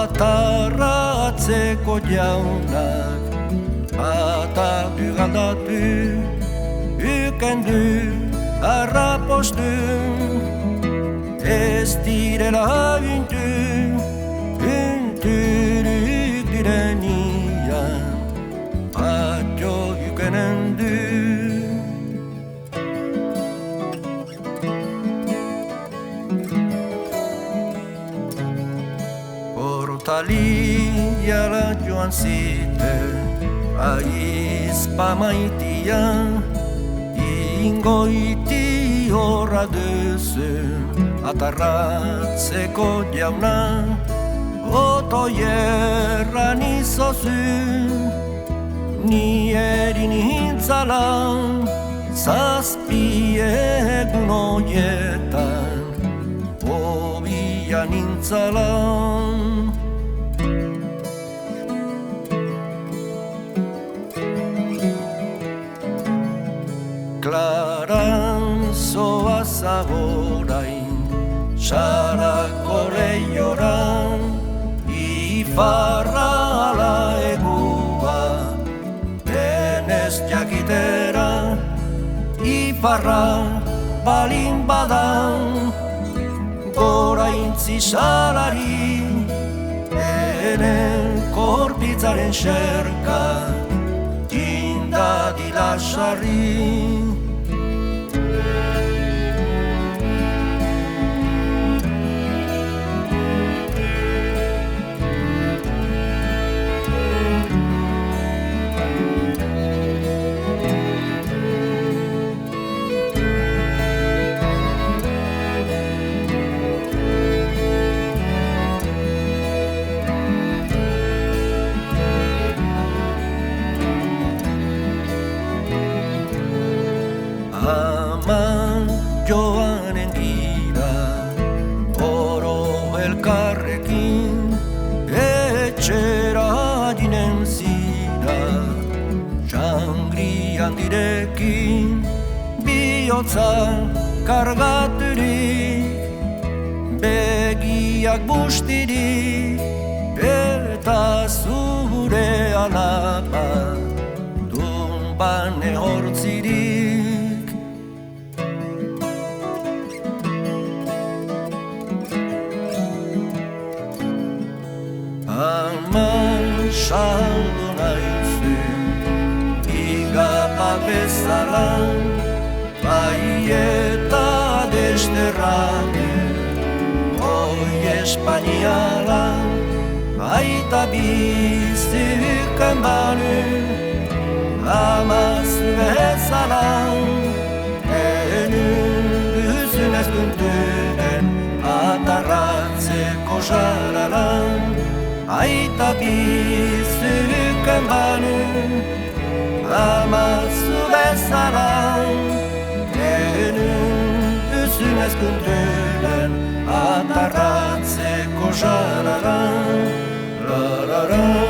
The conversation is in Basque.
Atarratzeko jaunak batatu galdatu ukendu harrapostu ez direla bintu unturuk direnian patio ukenen du. Portaliara joan ziten aizpa maitia ingoiti horra duzu atarratzeko jauna otoierran izozu ni erin hintzala zazpi egun oietan hobia nintzala. Klaran zoaz agorain sarako leioran ifarra ala egua denez jakitera ifarra balin badan goraintzi salari enen korpitzaren xerka indadila sarri. Ama joanen gira oro elkarrekin etxera dinen zira sangrian direkin bihotza kargaturik begiak bustirik eta zure alapa dunban ehortzirik. Aman saldu naizu igapa bezala bai eta desterrake oi espainiala aita biziken banu amaz bezala enun düzünez güntunen atarratzeko jaralan aita biziken banu amazu bezala enun düzünez güntunen atarratzeko jaralan la la la.